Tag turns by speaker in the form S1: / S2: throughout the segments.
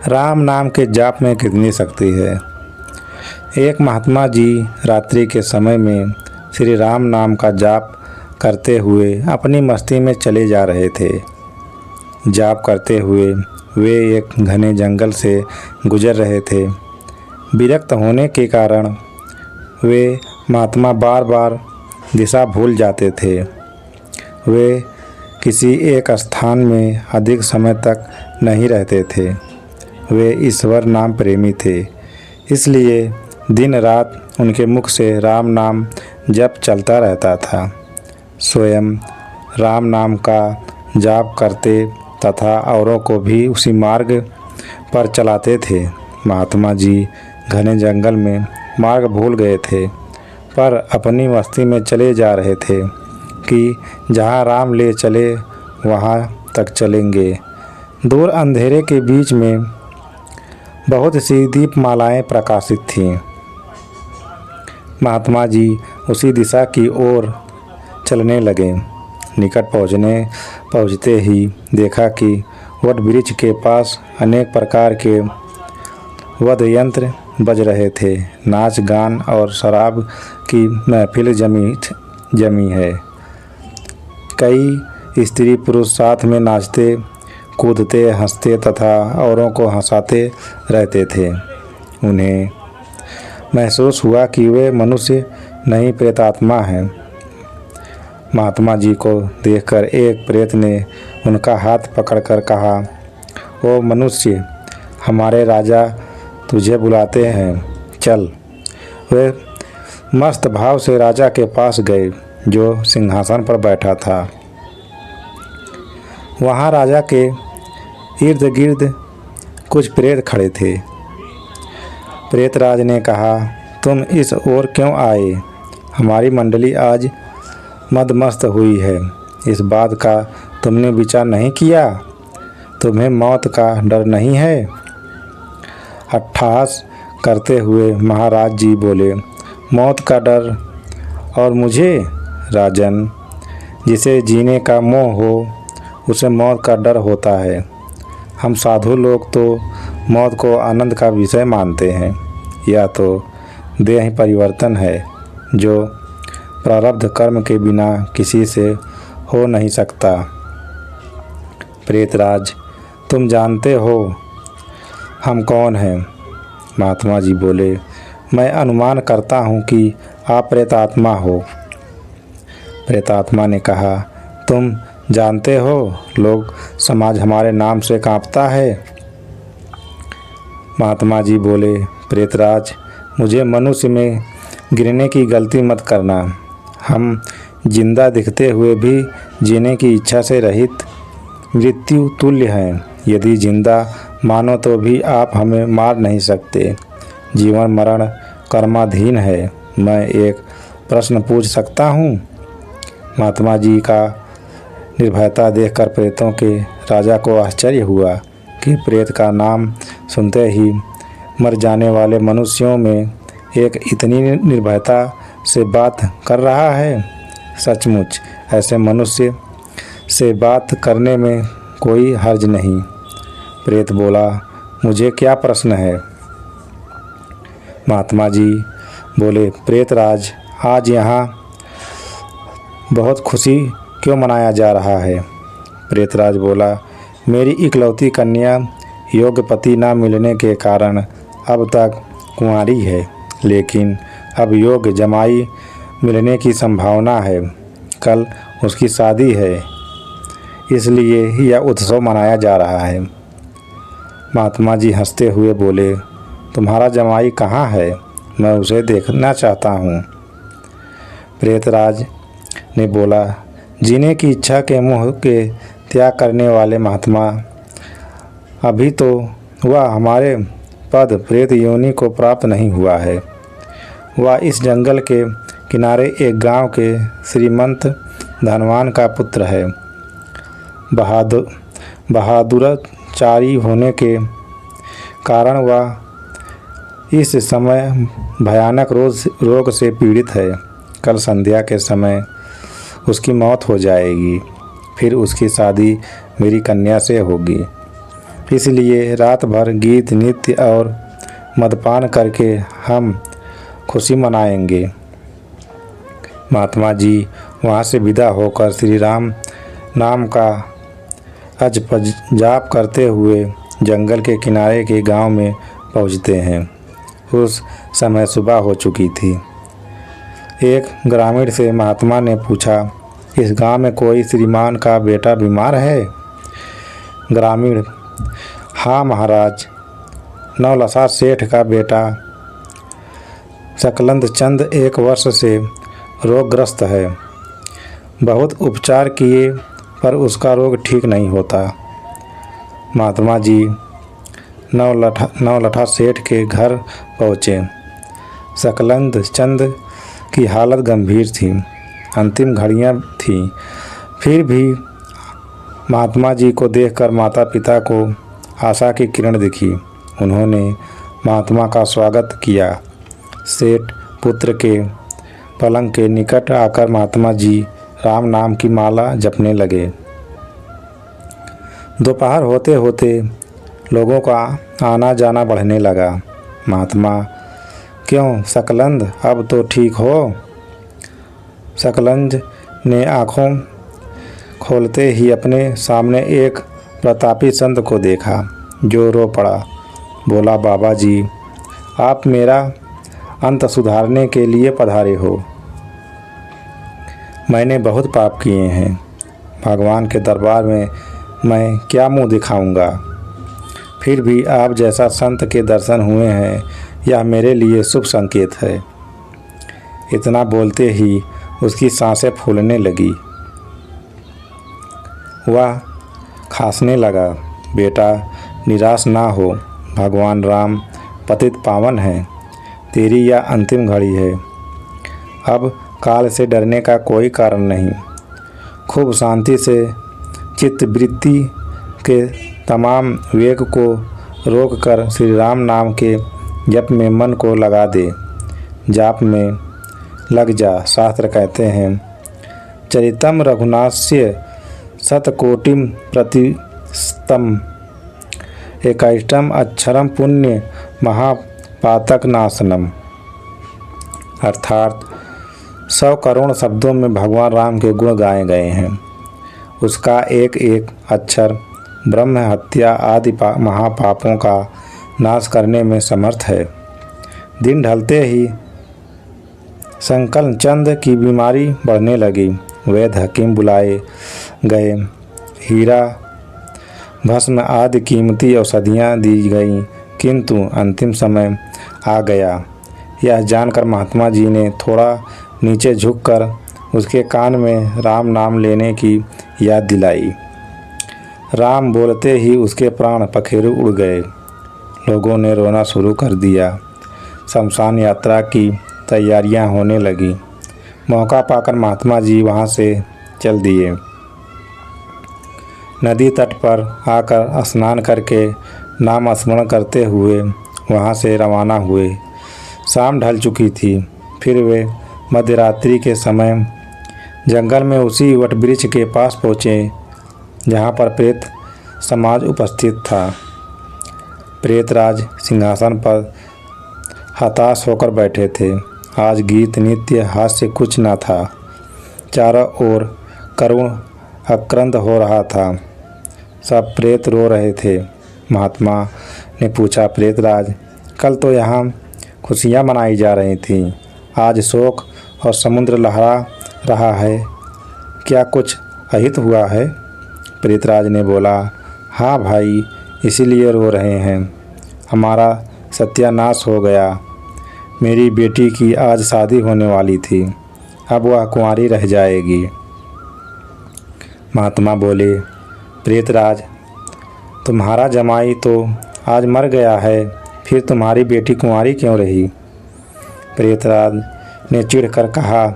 S1: राम नाम के जाप में कितनी शक्ति है। एक महात्मा जी रात्रि के समय में श्री राम नाम का जाप करते हुए अपनी मस्ती में चले जा रहे थे। जाप करते हुए वे एक घने जंगल से गुजर रहे थे। विरक्त होने के कारण वे महात्मा बार बार दिशा भूल जाते थे। वे किसी एक स्थान में अधिक समय तक नहीं रहते थे। वे ईश्वर नाम प्रेमी थे, इसलिए दिन रात उनके मुख से राम नाम जप चलता रहता था। स्वयं राम नाम का जाप करते तथा औरों को भी उसी मार्ग पर चलाते थे। महात्मा जी घने जंगल में मार्ग भूल गए थे, पर अपनी मस्ती में चले जा रहे थे कि जहाँ राम ले चले वहाँ तक चलेंगे। दूर अंधेरे के बीच में बहुत सी दीपमालाएं प्रकाशित थीं। महात्मा जी उसी दिशा की ओर चलने लगे। निकट पहुँचते ही देखा कि वट वृक्ष के पास अनेक प्रकार के वाद्य यंत्र बज रहे थे। नाच गान और शराब की महफिल जमी है। कई स्त्री पुरुष साथ में नाचते कूदते हंसते तथा औरों को हंसाते रहते थे। उन्हें महसूस हुआ कि वे मनुष्य नहीं प्रेतात्मा हैं। महात्मा जी को देखकर एक प्रेत ने उनका हाथ पकड़कर कहा, ओ मनुष्य, हमारे राजा तुझे बुलाते हैं, चल। वे मस्त भाव से राजा के पास गए जो सिंहासन पर बैठा था। वहाँ राजा के इर्द गिर्द कुछ प्रेत खड़े थे। प्रेतराज ने कहा, तुम इस ओर क्यों आए? हमारी मंडली आज मदमस्त हुई है। इस बात का तुमने विचार नहीं किया? तुम्हें मौत का डर नहीं है? अट्टहास करते हुए महाराज जी बोले, मौत का डर और मुझे? राजन, जिसे जीने का मोह हो उसे मौत का डर होता है। हम साधु लोग तो मौत को आनंद का विषय मानते हैं। यह तो देह परिवर्तन है जो प्रारब्ध कर्म के बिना किसी से हो नहीं सकता। प्रेतराज, तुम जानते हो हम कौन हैं? महात्मा जी बोले, मैं अनुमान करता हूँ कि आप प्रेतात्मा हो। प्रेतात्मा ने कहा, तुम जानते हो लोग समाज हमारे नाम से कांपता है। महात्मा जी बोले, प्रेतराज, मुझे मनुष्य में गिरने की गलती मत करना। हम जिंदा दिखते हुए भी जीने की इच्छा से रहित मृत्यु तुल्य हैं। यदि जिंदा मानो तो भी आप हमें मार नहीं सकते। जीवन मरण कर्माधीन है। मैं एक प्रश्न पूछ सकता हूँ? महात्मा जी का निर्भयता देखकर प्रेतों के राजा को आश्चर्य हुआ कि प्रेत का नाम सुनते ही मर जाने वाले मनुष्यों में एक इतनी निर्भयता से बात कर रहा है। सचमुच ऐसे मनुष्य से बात करने में कोई हर्ज नहीं। प्रेत बोला, मुझे क्या प्रश्न है? महात्मा जी बोले, प्रेतराज, आज यहाँ बहुत खुशी क्यों मनाया जा रहा है? प्रेतराज बोला, मेरी इकलौती कन्या योग्य पति न मिलने के कारण अब तक कुंवारी है, लेकिन अब योग्य जमाई मिलने की संभावना है। कल उसकी शादी है, इसलिए यह उत्सव मनाया जा रहा है। महात्मा जी हंसते हुए बोले, तुम्हारा जमाई कहाँ है? मैं उसे देखना चाहता हूँ। प्रेतराज ने बोला, जीने की इच्छा के मोह के त्याग करने वाले महात्मा, अभी तो वह हमारे पद प्रेत योनि को प्राप्त नहीं हुआ है। वह इस जंगल के किनारे एक गांव के श्रीमंत धनवान का पुत्र है। बहादुरचारी होने के कारण वह इस समय भयानक रोग से पीड़ित है। कल संध्या के समय उसकी मौत हो जाएगी, फिर उसकी शादी मेरी कन्या से होगी। इसलिए रात भर गीत नृत्य और मदपान करके हम खुशी मनाएंगे। महात्मा जी वहाँ से विदा होकर श्री राम नाम का अजप जाप करते हुए जंगल के किनारे के गांव में पहुँचते हैं। उस समय सुबह हो चुकी थी। एक ग्रामीण से महात्मा ने पूछा, इस गांव में कोई श्रीमान का बेटा बीमार है? ग्रामीण, हाँ महाराज, नौलसा सेठ का बेटा सकलंद चंद 1 वर्ष से रोगग्रस्त है। बहुत उपचार किए पर उसका रोग ठीक नहीं होता। महात्मा जी नौलठा सेठ के घर पहुँचे। सकलंद चंद की हालत गंभीर थी, अंतिम घड़ियाँ थीं। फिर भी महात्मा जी को देखकर माता पिता को आशा की किरण दिखी। उन्होंने महात्मा का स्वागत किया। सेठ पुत्र के पलंग के निकट आकर महात्मा जी राम नाम की माला जपने लगे। दोपहर होते होते लोगों का आना जाना बढ़ने लगा। महात्मा, क्यों सकलंद, अब तो ठीक हो? सकलंद ने आँखों खोलते ही अपने सामने एक प्रतापी संत को देखा जो रो पड़ा। बोला, बाबा जी, आप मेरा अंत सुधारने के लिए पधारे हो। मैंने बहुत पाप किए हैं। भगवान के दरबार में मैं क्या मुंह दिखाऊंगा? फिर भी आप जैसा संत के दर्शन हुए हैं, यह मेरे लिए शुभ संकेत है। इतना बोलते ही उसकी सांसें फूलने लगी। वह खांसने लगा। बेटा, निराश ना हो। भगवान राम पतित पावन हैं। तेरी यह अंतिम घड़ी है। अब काल से डरने का कोई कारण नहीं। खूब शांति से चित्तवृत्ति के तमाम वेग को रोककर श्री राम नाम के जप में मन को लगा दे। जाप में लग जा। शास्त्र कहते हैं, चरितम रघुनाथस्य शतकोटिम प्रतिस्तम एकैष्टम अक्षरम पुण्य महापातक नाशनम। अर्थात 100 करोड़ शब्दों में भगवान राम के गुण गाए गए हैं। उसका एक एक अक्षर ब्रह्म हत्या आदि महापापों का नाश करने में समर्थ है। दिन ढलते ही संकल चंद की बीमारी बढ़ने लगी। वैद्य हकीम बुलाए गए। हीरा भस्म आदि कीमती औषधियाँ दी गईं, किंतु अंतिम समय आ गया। यह जानकर महात्मा जी ने थोड़ा नीचे झुककर उसके कान में राम नाम लेने की याद दिलाई। राम बोलते ही उसके प्राण पखेरु उड़ गए। लोगों ने रोना शुरू कर दिया। शमशान यात्रा की तैयारियां होने लगी। मौका पाकर महात्मा जी वहां से चल दिए। नदी तट पर आकर स्नान करके नाम स्मरण करते हुए वहां से रवाना हुए। शाम ढल चुकी थी। फिर वे मध्यरात्रि के समय जंगल में उसी वटवृक्ष के पास पहुँचे जहाँ पर प्रेत समाज उपस्थित था। प्रेतराज सिंहासन पर हताश होकर बैठे थे। आज गीत नृत्य हास्य कुछ न था। चारों ओर करुण आक्रंद हो रहा था। सब प्रेत रो रहे थे। महात्मा ने पूछा, प्रेतराज, कल तो यहाँ खुशियाँ मनाई जा रही थीं, आज शोक और समुद्र लहरा रहा है, क्या कुछ अहित हुआ है? प्रेतराज ने बोला, हाँ भाई, इसीलिए रो रहे हैं। हमारा सत्यानाश हो गया। मेरी बेटी की आज शादी होने वाली थी, अब वह कुंवारी रह जाएगी। महात्मा बोले, प्रेतराज, तुम्हारा जमाई तो आज मर गया है, फिर तुम्हारी बेटी कुंवारी क्यों रही? प्रेतराज ने चिढ़कर कहा,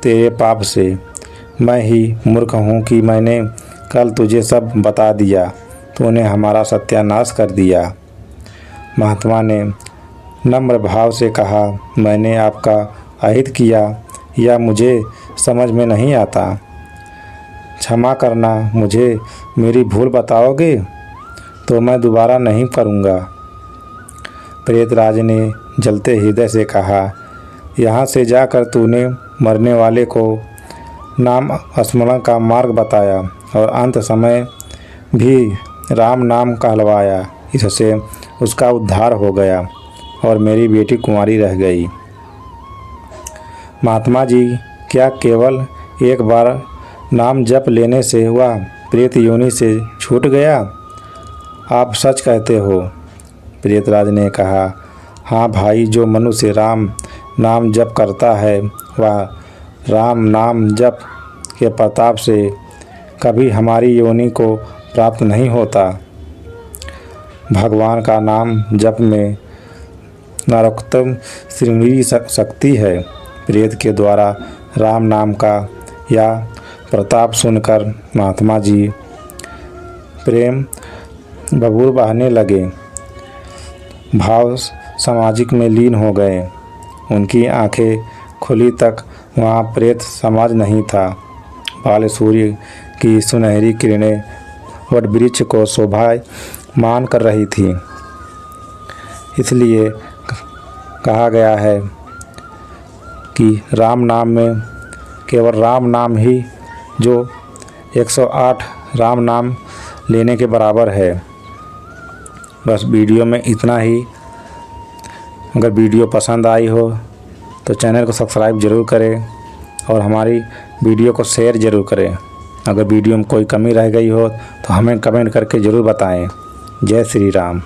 S1: तेरे पाप से। मैं ही मूर्ख हूँ कि मैंने कल तुझे सब बता दिया, तूने हमारा सत्यानाश कर दिया। महात्मा ने नम्र भाव से कहा, मैंने आपका अहित किया या मुझे समझ में नहीं आता। क्षमा करना, मुझे मेरी भूल बताओगे? तो मैं दोबारा नहीं करूँगा। प्रेतराज ने जलते हृदय से कहा, यहाँ से जाकर तूने मरने वाले को नाम स्मरण का मार्ग बताया और अंत समय भी राम नाम कहलवाया। इससे उसका उद्धार हो गया और मेरी बेटी कुंवारी रह गई। महात्मा जी, क्या केवल एक बार नाम जप लेने से वह प्रेत योनि से छूट गया? आप सच कहते हो? प्रेतराज ने कहा, हाँ भाई, जो मनुष्य राम नाम जप करता है वह राम नाम जप के प्रताप से कभी हमारी योनि को प्राप्त नहीं होता। भगवान का नाम जप में नरोत्तम श्रृंगी शक्ति है। प्रेत के द्वारा राम नाम का यह प्रताप सुनकर महात्मा जी प्रेम बबूर बहने लगे, भाव सामाजिक में लीन हो गए। उनकी आंखें खुली तक वहाँ प्रेत समाज नहीं था। बाल सूर्य की सुनहरी किरणें वटवृक्ष को शोभायमान कर रही थी। इसलिए कहा गया है कि राम नाम में केवल राम नाम ही जो 108 राम नाम लेने के बराबर है। बस वीडियो में इतना ही। अगर वीडियो पसंद आई हो तो चैनल को सब्सक्राइब ज़रूर करें और हमारी वीडियो को शेयर ज़रूर करें। अगर वीडियो में कोई कमी रह गई हो तो हमें कमेंट करके ज़रूर बताएं। जय श्री राम।